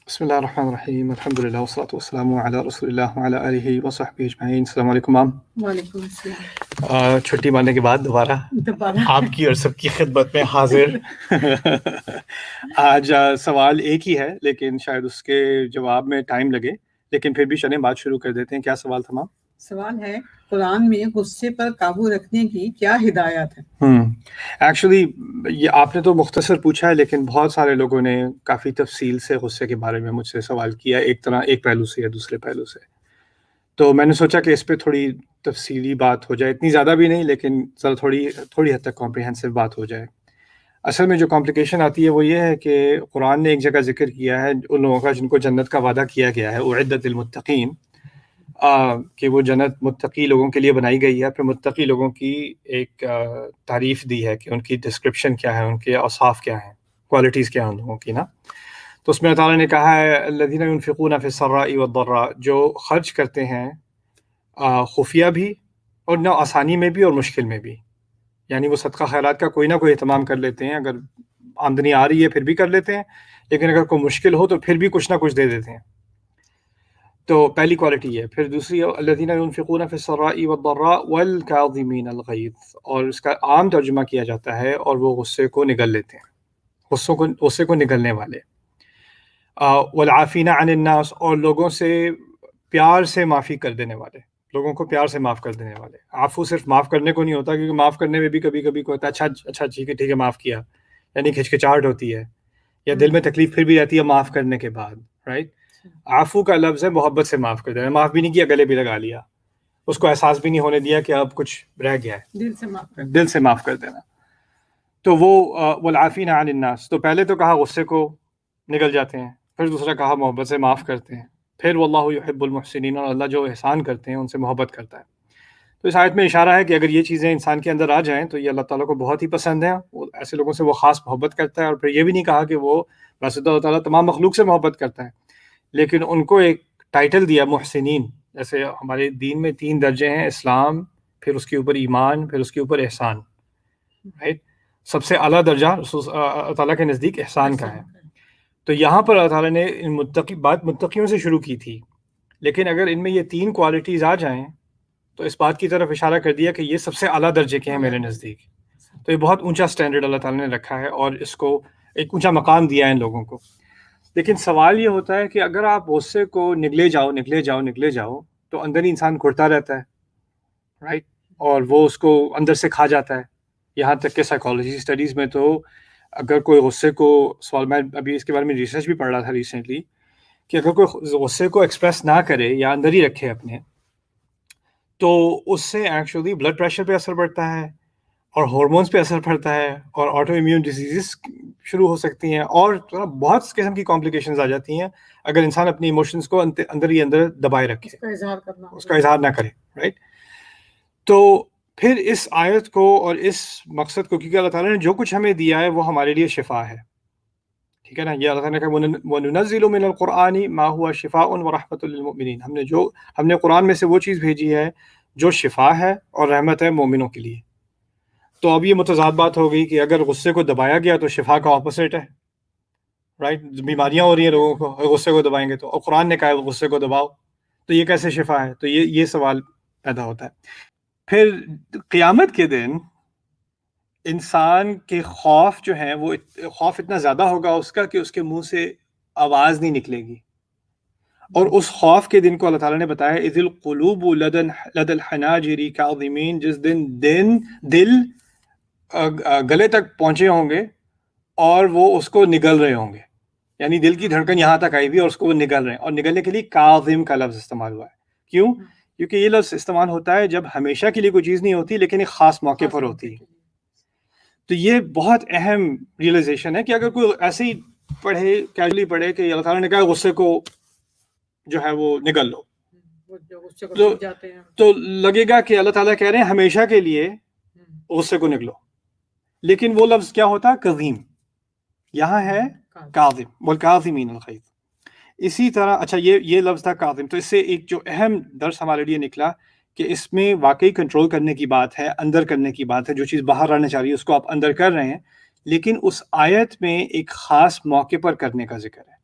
بسم اللہ الرحمن الرحیم الحمد للہ والصلاۃ والسلام علی رسول اللہ وعلی آلہ وصحبہ اجمعین۔ السلام علیکم مام۔ وعلیکم السلام۔ چھٹی مارنے کے بعد دوبارہ آپ کی اور سب کی خدمت میں حاضر۔ آج سوال ایک ہی ہے لیکن شاید اس کے جواب میں ٹائم لگے، لیکن پھر بھی چلیں بات شروع کر دیتے ہیں۔ کیا سوال تھا مام؟ سوال ہے قرآن میں غصے پر قابو رکھنے کی کیا ہدایات ہے؟ ایکچولی یہ آپ نے تو مختصر پوچھا ہے، لیکن بہت سارے لوگوں نے کافی تفصیل سے غصے کے بارے میں مجھ سے سوال کیا، ایک پہلو سے یا دوسرے پہلو سے۔ تو میں نے سوچا کہ اس پہ تھوڑی تفصیلی بات ہو جائے، اتنی زیادہ بھی نہیں لیکن ذرا تھوڑی حد تک کمپریہنسو بات ہو جائے۔ اصل میں جو کمپلیکیشن آتی ہے وہ یہ ہے کہ قرآن نے ایک جگہ ذکر کیا ہے ان لوگوں کا جن کو جنت کا وعدہ کیا گیا ہے، اعدت للمتقین، کہ وہ جنت متقی لوگوں کے لیے بنائی گئی ہے۔ پھر متقی لوگوں کی ایک تعریف دی ہے کہ ان کی ڈسکرپشن کیا ہے، ان کے اوصاف کیا ہیں، کوالٹیز کیا ہیں ان لوگوں کی نا۔ تو اس میں اللہ تعالیٰ نے کہا ہے الذین ينفقون فی السراء والضراء، جو خرچ کرتے ہیں خفیہ بھی اور نہ آسانی میں بھی اور مشکل میں بھی، یعنی وہ صدقہ خیرات کا کوئی نہ کوئی اہتمام کر لیتے ہیں، اگر آمدنی آ رہی ہے پھر بھی کر لیتے ہیں، لیکن اگر کوئی مشکل ہو تو پھر بھی کچھ نہ کچھ دے دیتے ہیں۔ تو پہلی کوالٹی ہے۔ پھر دوسری الذین ينفقون فی السراء والضراء والکاظمین الغیظ، اور اس کا عام ترجمہ کیا جاتا ہے اور وہ غصے کو نگل لیتے ہیں، غصے کو نگلنے والے۔ والعافین عن الناس، اور لوگوں سے پیار سے معافی کر دینے والے، لوگوں کو پیار سے معاف کر دینے والے۔ عفو صرف معاف کرنے کو نہیں ہوتا، کیونکہ معاف کرنے میں بھی کبھی کبھی کوئی ہوتا ہے اچھا ٹھیک ہے معاف کیا، یعنی کھچکچاہٹ ہوتی ہے یا دل میں تکلیف پھر بھی رہتی ہے معاف کرنے کے بعد، رائٹ۔ عفو کا لفظ ہے محبت سے معاف کر دینا، معاف بھی نہیں کیا گلے بھی لگا لیا، اس کو احساس بھی نہیں ہونے دیا کہ اب کچھ رہ گیا ہے، دل سے معاف کر دینا۔ تو وہ والعافین عن الناس، تو پہلے تو کہا غصے کو نگل جاتے ہیں، پھر دوسرا کہا محبت سے معاف کرتے ہیں، پھر واللہ یحب المحسنین، اور اللہ جو احسان کرتے ہیں ان سے محبت کرتا ہے۔ تو اس آیت میں اشارہ ہے کہ اگر یہ چیزیں انسان کے اندر آ جائیں تو یہ اللہ تعالیٰ کو بہت ہی پسند ہے، ایسے لوگوں سے وہ خاص محبت کرتا ہے۔ اور پھر یہ بھی نہیں کہا کہ وہ ویسے تو اللہ تعالیٰ تمام مخلوق سے محبت کرتا ہے، لیکن ان کو ایک ٹائٹل دیا محسنین۔ جیسے ہمارے دین میں 3 درجے ہیں، اسلام، پھر اس کے اوپر ایمان، پھر اس کے اوپر احسان، رائٹ۔ سب سے اعلیٰ درجہ اللہ تعالیٰ کے نزدیک احسان کا ہے۔ تو یہاں پر اللہ تعالیٰ نے بات متقیوں سے شروع کی تھی، لیکن اگر ان میں یہ 3 کوالٹیز آ جائیں تو اس بات کی طرف اشارہ کر دیا کہ یہ سب سے اعلیٰ درجے کے ہیں میرے نزدیک۔ تو یہ بہت اونچا سٹینڈرڈ اللہ تعالیٰ نے رکھا ہے اور اس کو ایک اونچا مقام دیا ہے ان لوگوں کو۔ لیکن سوال یہ ہوتا ہے کہ اگر آپ غصے کو نگلے جاؤ تو اندر ہی انسان گھٹتا رہتا ہے، رائٹ، اور وہ اس کو اندر سے کھا جاتا ہے۔ یہاں تک کہ سائیکالوجی اسٹڈیز میں تو اگر کوئی غصے کو میں ابھی اس کے بارے میں ریسرچ بھی پڑھ رہا تھا ریسنٹلی، کہ اگر کوئی غصے کو ایکسپریس نہ کرے یا اندر ہی رکھے اپنے، تو اس سے ایکچولی بلڈ پریشر پہ اثر پڑتا ہے اور ہارمونز پہ اثر پڑتا ہے اور آٹو امیون ڈیزیزز شروع ہو سکتی ہیں، اور بہت قسم کی کمپلیکیشنز آ جاتی ہیں اگر انسان اپنی ایموشنز کو اندر ہی اندر دبائے رکھے، اس کا اظہار نہ کرے، رائٹ۔ تو پھر اس آیت کو اور اس مقصد کو، کیونکہ اللہ تعالیٰ نے جو کچھ ہمیں دیا ہے وہ ہمارے لیے شفا ہے، ٹھیک ہے نا۔ یہ اللہ تعالیٰ نے کہا وَنُنَزِّلُ مِنَ الْقُرْآنِ مَا هُوَ شِفَاءٌ وَرَحْمَةٌ لِّلْمُؤْمِنِينَ، ہم نے قرآن میں سے وہ چیز بھیجی ہے جو شفا ہے اور رحمت ہے مومنوں کے لیے۔ تو اب یہ متضاد بات ہو گئی کہ اگر غصے کو دبایا گیا تو شفا کا اپوزٹ ہے، رائٹ، بیماریاں ہو رہی ہیں لوگوں کو، غصے کو دبائیں گے تو، اور قرآن نے کہا ہے غصے کو دباؤ، تو یہ کیسے شفا ہے؟ تو یہ سوال پیدا ہوتا ہے۔ پھر قیامت کے دن انسان کے خوف جو ہیں، وہ خوف اتنا زیادہ ہوگا اس کا کہ اس کے منہ سے آواز نہیں نکلے گی، اور اس خوف کے دن کو اللہ تعالیٰ نے بتایا اذ القلوب لدى الحناجر کاظمین، جس دن دل گلے تک پہنچے ہوں گے اور وہ اس کو نگل رہے ہوں گے، یعنی دل کی دھڑکن یہاں تک آئی ہوئی اور اس کو وہ نگل رہے ہیں، اور نگلنے کے لیے کاظم کا لفظ استعمال ہوا ہے۔ کیوں؟ کیونکہ یہ لفظ استعمال ہوتا ہے جب ہمیشہ کے لیے کوئی چیز نہیں ہوتی لیکن ایک خاص موقع پر ہوتی ہے۔ تو یہ بہت اہم ریئلائزیشن ہے کہ اگر کوئی ایسے ہی پڑھے، کیجولی پڑھے کہ اللہ تعالیٰ نے کہا غصے کو جو ہے وہ نگل لو، تو لگے گا کہ اللہ تعالیٰ کہہ رہے ہیں ہمیشہ کے لیے غصے کو نگلو، لیکن وہ لفظ کیا ہوتا ہے؟ قظیم، یہاں ہے کاظم، والکاظمین الغیظ۔ اسی طرح اچھا یہ لفظ تھا کاظم، تو اس سے ایک جو اہم درس ہمارے لیے نکلا کہ اس میں واقعی کنٹرول کرنے کی بات ہے، اندر کرنے کی بات ہے، جو چیز باہر آنا چاہ رہی ہے اس کو آپ اندر کر رہے ہیں، لیکن اس آیت میں ایک خاص موقع پر کرنے کا ذکر ہے۔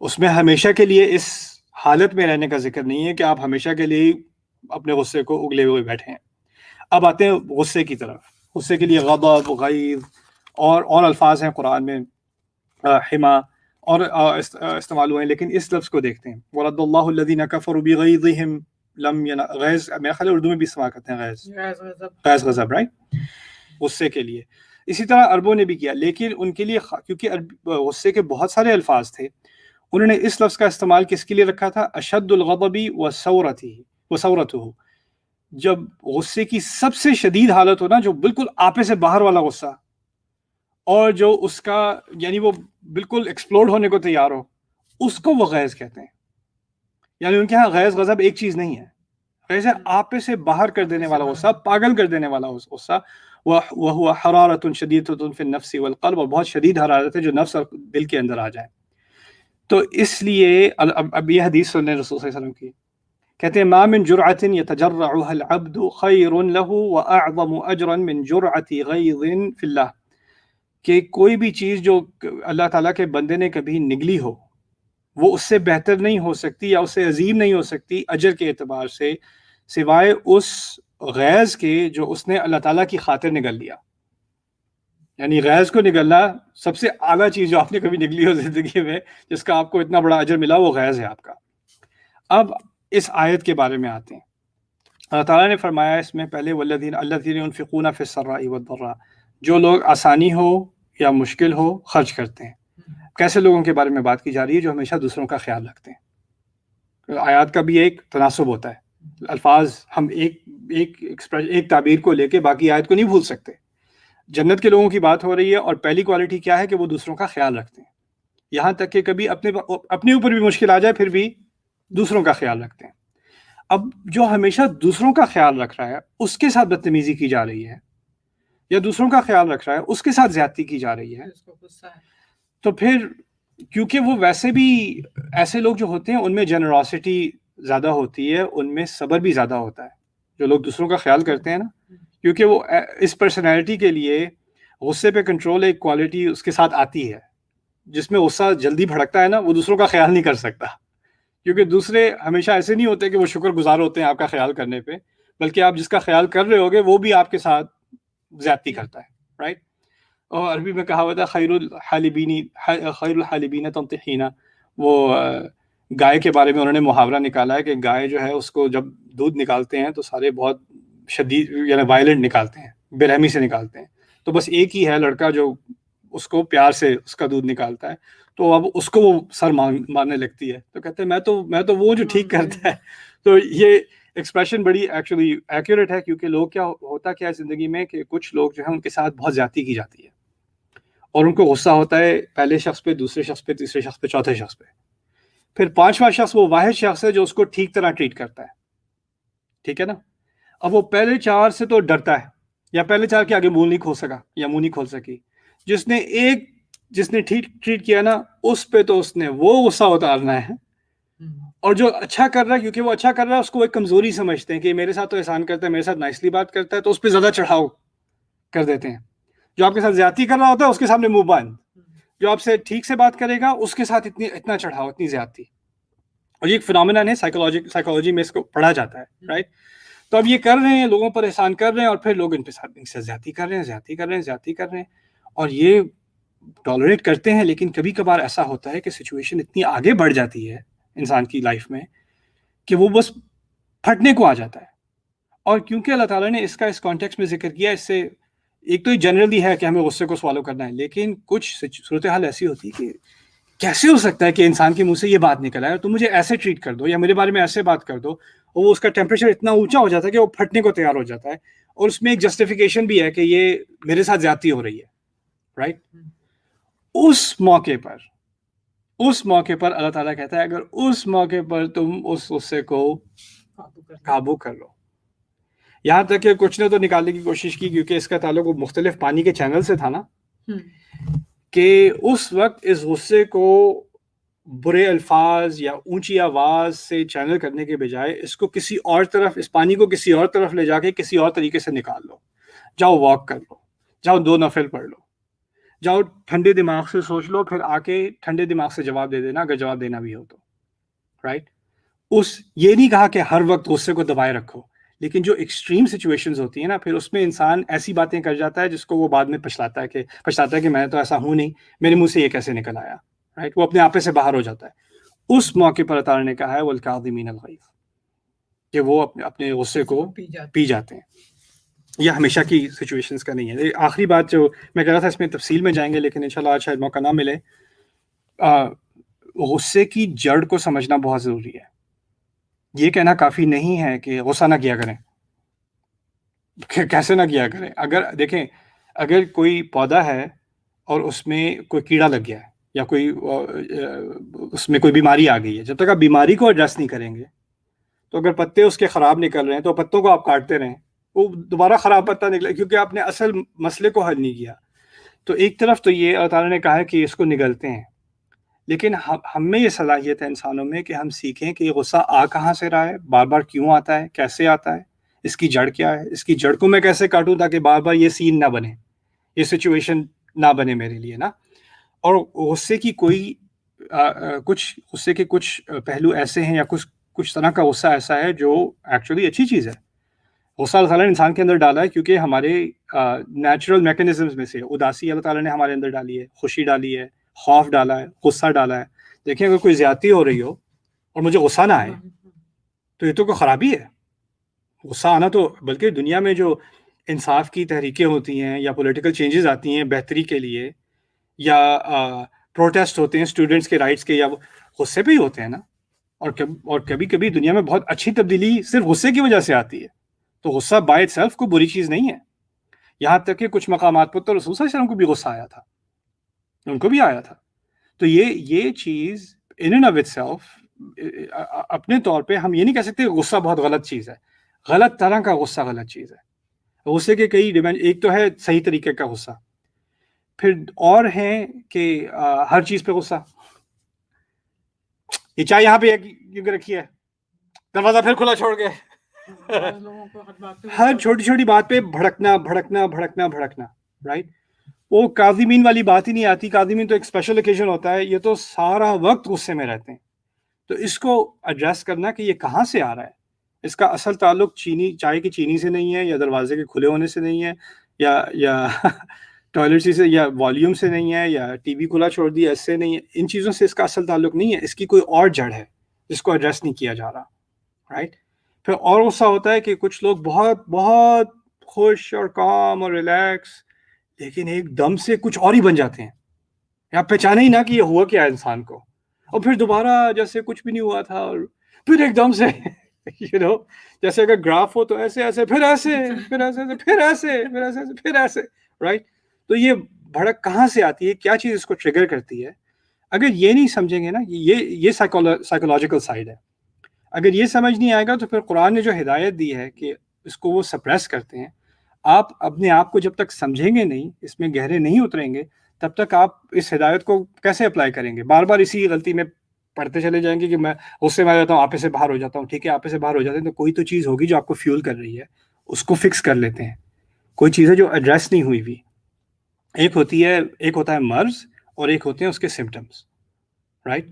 اس میں ہمیشہ کے لیے اس حالت میں رہنے کا ذکر نہیں ہے کہ آپ ہمیشہ کے لیے اپنے غصے کو اگلے ہوئے بیٹھے ہیں. اب آتے ہیں غصے کی طرف. غصے کے لیے غضب، غیظ اور الفاظ ہیں قرآن میں، حما اور استعمال ہوئے ہیں، لیکن اس لفظ کو دیکھتے ہیں. وَرَدَّ اللَّهُ الَّذِينَ كَفَرُوا بِغَيظِهِمْ غیظ، میرا خیال اردو میں بھی استعمال کرتے ہیں غیظ، غضب، رائٹ، غصے کے لیے. اسی طرح عربوں نے بھی کیا، لیکن ان کے لیے کیونکہ غصے کے بہت سارے الفاظ تھے، انہوں نے اس لفظ کا استعمال کس کے لیے رکھا تھا؟ اشد الغضب وثورتہ، جب غصے کی سب سے شدید حالت ہو نا، جو بالکل آپے سے باہر والا غصہ، اور جو اس کا یعنی وہ بالکل ایکسپلوڈ ہونے کو تیار ہو، اس کو وہ غیظ کہتے ہیں. یعنی ان کے ہاں غیظ غضب ایک چیز نہیں ہے. غیظ آپے سے باہر کر دینے والا غصہ، پاگل کر دینے والا غصہ. وَهُوَ حَرَارَةٌ شَدِيدَةٌ فِي النَّفْسِ وَالْقَلْبِ، اور بہت شدید حرارت ہے جو نفس اور دل کے اندر آ جائے. تو اس لیے اب یہ حدیث سنیں رسول صلی اللہ علیہ وسلم کی، کہتے ہیں مَا مِن جُرْعَةٍ يَتَجَرَّعُهَا الْعَبْدُ خَيْرٌ لَهُ وَأَعْظَمُ أَجْرًا مِن جُرْعَةِ غَيْظٍ فِي اللَّهِ، کہ کوئی بھی چیز جو اللہ تعالیٰ کے بندے نے کبھی نگلی ہو، وہ اس سے بہتر نہیں ہو سکتی یا اس سے عظیم نہیں ہو سکتی اجر کے اعتبار سے، سوائے اس غیظ کے جو اس نے اللہ تعالیٰ کی خاطر نگل لیا. یعنی غیظ کو نگلنا سب سے اعلیٰ چیز جو آپ نے کبھی نگلی ہو زندگی میں، جس کا آپ کو اتنا بڑا اجر ملا، وہ غیظ ہے آپ کا. اب اس آیت کے بارے میں آتے ہیں. اللہ تعالیٰ نے فرمایا اس میں پہلے والذین ينفقون فی السراء والضراء، جو لوگ آسانی ہو یا مشکل ہو خرچ کرتے ہیں. کیسے لوگوں کے بارے میں بات کی جا رہی ہے؟ جو ہمیشہ دوسروں کا خیال رکھتے ہیں. آیات کا بھی ایک تناسب ہوتا ہے، الفاظ ہم ایک تعبیر کو لے کے باقی آیت کو نہیں بھول سکتے. جنت کے لوگوں کی بات ہو رہی ہے، اور پہلی کوالٹی کیا ہے کہ وہ دوسروں کا خیال رکھتے ہیں، یہاں تک کہ کبھی اپنے اوپر بھی مشکل آ جائے پھر بھی دوسروں کا خیال رکھتے ہیں. اب جو ہمیشہ دوسروں کا خیال رکھ رہا ہے اس کے ساتھ بدتمیزی کی جا رہی ہے، یا دوسروں کا خیال رکھ رہا ہے اس کے ساتھ زیادتی کی جا رہی ہے، تو پھر کیونکہ وہ ویسے بھی ایسے لوگ جو ہوتے ہیں ان میں جنراسٹی زیادہ ہوتی ہے، ان میں صبر بھی زیادہ ہوتا ہے. جو لوگ دوسروں کا خیال کرتے ہیں نا، کیونکہ وہ اس پرسنالٹی کے لیے غصے پہ کنٹرول ایک کوالٹی اس کے ساتھ آتی ہے. جس میں غصہ جلدی بھڑکتا ہے نا، وہ دوسروں کا خیال نہیں کر سکتا، کیونکہ دوسرے ہمیشہ ایسے نہیں ہوتے کہ وہ شکر گزار ہوتے ہیں آپ کا خیال کرنے پہ، بلکہ آپ جس کا خیال کر رہے ہوگے وہ بھی آپ کے ساتھ زیادتی کرتا ہے، رائٹ. اور عربی میں کہاوت ہے خیر الحالبین تنطحینا، وہ گائے کے بارے میں انہوں نے محاورہ نکالا ہے کہ گائے جو ہے اس کو جب دودھ نکالتے ہیں تو سارے بہت شدید یعنی وائلنٹ نکالتے ہیں، بے رحمی سے نکالتے ہیں. تو بس ایک ہی ہے لڑکا جو اس کو پیار سے اس کا دودھ نکالتا ہے، تو اب اس کو وہ سر مارنے لگتی ہے، تو کہتے ہیں میں تو وہ جو ٹھیک کرتا ہے. تو یہ ایکسپریشن بڑی ایکچولی ایکوریٹ ہے، کیونکہ لوگ کیا ہوتا کیا ہے زندگی میں کہ کچھ لوگ جو ہیں ان کے ساتھ بہت زیادتی کی جاتی ہے، اور ان کو غصہ ہوتا ہے پہلے شخص پہ، دوسرے شخص پہ، تیسرے شخص پہ، چوتھے شخص پہ، پھر پانچواں شخص وہ واحد شخص ہے جو اس کو ٹھیک طرح ٹریٹ کرتا ہے. ٹھیک ہے نا؟ اب وہ پہلے چار سے تو ڈرتا ہے، یا پہلے چار کے آگے منہ نہیں کھول سکا یا منہ نہیں کھول سکی. جس نے ٹھیک ٹریٹ کیا نا، اس پہ تو اس نے وہ غصہ اتارنا ہے. اور جو اچھا کر رہا ہے، کیونکہ وہ اچھا کر رہا ہے، اس کو ایک کمزوری سمجھتے ہیں کہ میرے ساتھ تو احسان کرتا ہے، میرے ساتھ نائسلی بات کرتا ہے، تو اس پہ زیادہ چڑھاؤ کر دیتے ہیں. جو آپ کے ساتھ زیادتی کر رہا ہوتا ہے اس کے سامنے منہ بند، جو آپ سے ٹھیک سے بات کرے گا اس کے ساتھ اتنا چڑھاؤ، اتنی زیادتی. اور یہ ایک فنامنا ہے، سائیکالوجی میں اس کو پڑھا جاتا ہے، رائٹ. تو اب یہ کر رہے ہیں، لوگوں پر احسان کر رہے ہیں، اور پھر لوگ ان سے زیادتی کر رہے ہیں، اور یہ ٹالریٹ کرتے ہیں. لیکن کبھی کبھار ایسا ہوتا ہے کہ سچویشن اتنی آگے بڑھ جاتی ہے انسان کی لائف میں کہ وہ بس پھٹنے کو آ جاتا ہے. اور کیونکہ اللہ تعالیٰ نے اس کا اس کانٹیکس میں ذکر کیا، اس سے ایک تو یہ جنرلی ہے کہ ہمیں غصے کو سوالو کرنا ہے، لیکن کچھ صورتحال ایسی ہوتی ہے کہ کیسے ہو سکتا ہے کہ انسان کے منہ سے یہ بات نکل آئے، تم مجھے ایسے ٹریٹ کر دو یا میرے بارے میں ایسے بات کر دو، اور وہ اس کا ٹیمپریچر اتنا اونچا ہو جاتا ہے کہ وہ پھٹنے کو تیار ہو جاتا ہے. اور اس میں ایک جسٹیفیکیشن بھی ہے کہ یہ میرے ساتھ زیادتی ہو رہی ہے، رائٹ. اس موقع پر اللہ تعالیٰ کہتا ہے اگر اس موقع پر تم اس غصے کو قابو کر لو. یہاں تک کہ کچھ نے تو نکالنے کی کوشش کی، کیونکہ اس کا تعلق مختلف پانی کے چینل سے تھا نا، کہ اس وقت اس غصے کو برے الفاظ یا اونچی آواز سے چینل کرنے کے بجائے اس کو کسی اور طرف، اس پانی کو کسی اور طرف لے جا کے کسی اور طریقے سے نکال لو. جاؤ واک کر لو، جاؤ 2 نفل پڑھ لو، جاؤ ٹھنڈے دماغ سے سوچ لو، پھر آ کے ٹھنڈے دماغ سے جواب دے دینا اگر جواب دینا بھی ہو تو، رائٹ. یہ نہیں کہا کہ ہر وقت غصے کو دبائے رکھو، لیکن جو ایکسٹریم سچویشنز ہوتی ہیں نا، پھر اس میں انسان ایسی باتیں کر جاتا ہے جس کو وہ بعد میں پچھتاتا ہے کہ میں تو ایسا ہوں نہیں، میرے منہ سے یہ کیسے نکل آیا، رائٹ. وہ اپنے آپ سے باہر ہو جاتا ہے. اس موقع پر اللہ تعالیٰ نے کہا ہے والکاظمین الغیظ، کہ وہ اپنے غصے کو پی جاتے ہیں. یہ ہمیشہ کی سچویشنز کا نہیں ہے. آخری بات جو میں کہہ رہا تھا، اس میں تفصیل میں جائیں گے لیکن انشاءاللہ آج شاید موقع نہ ملے. غصے کی جڑ کو سمجھنا بہت ضروری ہے. یہ کہنا کافی نہیں ہے کہ غصہ نہ کیا کریں. کیسے نہ کیا کریں؟ اگر دیکھیں، اگر کوئی پودا ہے اور اس میں کوئی کیڑا لگ گیا ہے یا کوئی اس میں کوئی بیماری آ گئی ہے، جب تک آپ بیماری کو ایڈریس نہیں کریں گے تو اگر پتے اس کے خراب نکل رہے ہیں تو پتوں کو آپ کاٹتے رہیں، وہ دوبارہ خراب پتا نکلے، کیونکہ آپ نے اصل مسئلے کو حل نہیں کیا. تو ایک طرف تو یہ اللہ تعالیٰ نے کہا ہے کہ اس کو نگلتے ہیں، لیکن ہم میں یہ صلاحیت ہے انسانوں میں کہ ہم سیکھیں کہ یہ غصہ آ کہاں سے رہا ہے، بار بار کیوں آتا ہے، کیسے آتا ہے، اس کی جڑ کیا ہے، اس کی جڑ کو میں کیسے کاٹوں تاکہ بار بار یہ سین نہ بنے، یہ سچویشن نہ بنے میرے لیے نا. اور غصے کی غصے کے کچھ پہلو ایسے ہیں یا کچھ طرح کا غصہ ایسا ہے جو ایکچولی اچھی چیز ہے. غصہ اللہ تعالیٰ نے انسان کے اندر ڈالا ہے کیونکہ ہمارے نیچرل میکینزمز میں سے اداسی اللہ تعالیٰ نے ہمارے اندر ڈالی ہے، خوشی ڈالی ہے، خوف ڈالا ہے، غصہ ڈالا ہے. دیکھیں اگر کوئی زیادتی ہو رہی ہو اور مجھے غصہ نہ آئے تو یہ تو کوئی خرابی ہے. غصہ آنا تو، بلکہ دنیا میں جو انصاف کی تحریکیں ہوتی ہیں یا پولیٹیکل چینجز آتی ہیں بہتری کے لیے، یا پروٹیسٹ ہوتے ہیں اسٹوڈنٹس کے رائٹس کے، یا وہ غصے پہ ہی ہوتے ہیں نا. اور کبھی کبھی دنیا میں بہت اچھی تبدیلی صرف غصے کی وجہ سے آتی ہے. تو غصہ بائی اٹ سیلف کوئی بری چیز نہیں ہے. یہاں تک کہ کچھ مقامات پر تو رسول صلی اللہ علیہ وسلم کو بھی غصہ آیا تھا، ان کو بھی آیا تھا. تو یہ چیز in and of it self اپنے طور پہ ہم یہ نہیں کہہ سکتے کہ غصہ بہت غلط چیز ہے. غلط طرح کا غصہ غلط چیز ہے. غصے کے کئی ڈیمینڈ، ایک تو ہے صحیح طریقے کا غصہ، پھر اور ہیں کہ ہر چیز پہ غصہ. یہ چائے یہاں پہ کیوں رکھی ہے، دروازہ پھر کھلا چھوڑ کے ہر چھوٹی چھوٹی بات پہ بھڑکنا، رائٹ. وہ کاظمین والی بات ہی نہیں آتی. کاظمین تو ایک اسپیشل اوکیزن ہوتا ہے، یہ تو سارا وقت غصے میں رہتے ہیں. تو اس کو ایڈریس کرنا کہ یہ کہاں سے آ رہا ہے. اس کا اصل تعلق چائے کی چینی سے نہیں ہے، یا دروازے کے کھلے ہونے سے نہیں ہے، یا ٹوائلٹ سے، یا والیوم سے نہیں ہے، یا ٹی وی کھلا چھوڑ دیا اس سے نہیں ہے. ان چیزوں سے اس کا اصل تعلق نہیں ہے. اس کی کوئی اور جڑ ہے جس کو ایڈریس نہیں کیا جا رہا، رائٹ. پھر اور غصہ ہوتا ہے کہ کچھ لوگ بہت بہت خوش اور کام اور ریلیکس، لیکن ایک دم سے کچھ اور ہی بن جاتے ہیں. آپ پہچانے ہی نہ کہ یہ ہوا کیا ہے انسان کو، اور پھر دوبارہ جیسے کچھ بھی نہیں ہوا تھا، اور پھر ایک دم سے جیسے اگر گراف ہو تو ایسے ایسے، پھر ایسے، پھر ایسے، پھر ایسے، پھر ایسے، پھر ایسے، رائٹ. تو یہ بھڑک کہاں سے آتی ہے، کیا چیز اس کو ٹریگر کرتی ہے؟ اگر یہ نہیں سمجھیں گے نا، یہ سائیکولوجیکل سائیڈ ہے. اگر یہ سمجھ نہیں آئے گا تو پھر قرآن نے جو ہدایت دی ہے کہ اس کو وہ سپریس کرتے ہیں، آپ اپنے آپ کو جب تک سمجھیں گے نہیں، اس میں گہرے نہیں اتریں گے، تب تک آپ اس ہدایت کو کیسے اپلائی کریں گے؟ بار بار اسی غلطی میں پڑھتے چلے جائیں گے کہ میں غصے میں آ جاتا ہوں، آپے سے باہر ہو جاتا ہوں. ٹھیک ہے، آپے سے باہر ہو جاتے ہیں تو کوئی تو چیز ہوگی جو آپ کو فیول کر رہی ہے، اس کو فکس کر لیتے ہیں. کوئی چیز ہے جو ایڈریس نہیں ہوئی ہوئی. ایک ہوتا ہے مرض، اور ایک ہوتے ہیں اس کے سمٹمز، رائٹ.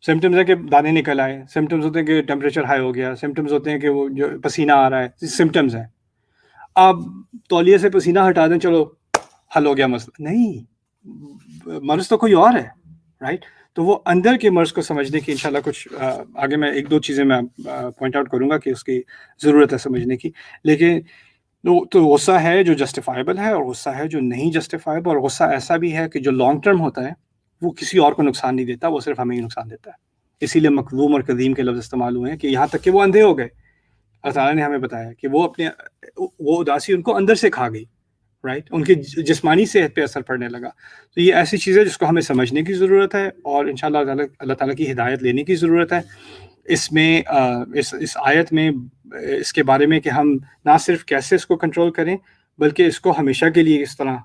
سمٹمز ہے کہ دانے نکل آئے، سمٹمز ہوتے ہیں کہ ٹیمپریچر ہائی ہو گیا، سمٹمز ہوتے ہیں کہ وہ جو پسینہ آ رہا ہے، سمٹمز ہیں. آپ تولیے سے پسینہ ہٹا دیں، چلو حل ہو گیا مسئلہ. نہیں، مرض تو کوئی اور ہے، رائٹ. تو وہ اندر کے مرض کو سمجھنے کی انشاءاللہ کچھ آگے میں ایک دو چیزیں میں پوائنٹ آؤٹ کروں گا کہ اس کی ضرورت ہے سمجھنے کی. لیکن تو غصہ ہے جو جسٹیفائبل ہے، اور غصہ ہے جو نہیں جسٹیفائبل، اور غصہ ایسا بھی ہے کہ جو لانگ ٹرم ہوتا ہے وہ کسی اور کو نقصان نہیں دیتا، وہ صرف ہمیں ہی نقصان دیتا ہے. اسی لیے مکظوم اور قدیم کے لفظ استعمال ہوئے ہیں، کہ یہاں تک کہ وہ اندھے ہو گئے. اللہ تعالیٰ نے ہمیں بتایا کہ وہ اداسی ان کو اندر سے کھا گئی، رائٹ. ان کی جسمانی صحت پہ اثر پڑنے لگا. تو یہ ایسی چیز ہے جس کو ہمیں سمجھنے کی ضرورت ہے، اور انشاءاللہ اللہ تعالیٰ کی ہدایت لینے کی ضرورت ہے. اس میں اس آیت میں اس کے بارے میں کہ ہم نہ صرف کیسے اس کو کنٹرول کریں، بلکہ اس کو ہمیشہ کے لیے اس طرح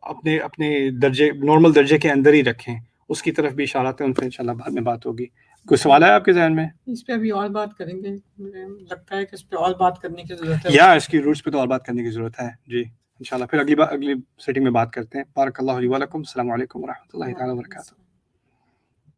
اپنے درجے، نارمل درجے کے اندر ہی رکھیں، اس کی طرف بھی اشارات ہیں. ان پہ انشاءاللہ بعد میں بات ہوگی. کوئی سوال ہے آپ کے ذہن میں؟ اس پہ ابھی اور بات کریں گے، مجھے لگتا ہے کہ اس پہ اور بات کرنے کی ضرورت ہے. یا اس کی روٹس پہ تو اور بات کرنے کی ضرورت ہے. جی انشاءاللہ پھر اگلی سیٹنگ میں بات کرتے ہیں. بارک اللہ لی و لکم. السلام علیکم ورحمۃ اللہ تعالی وبرکاتہ.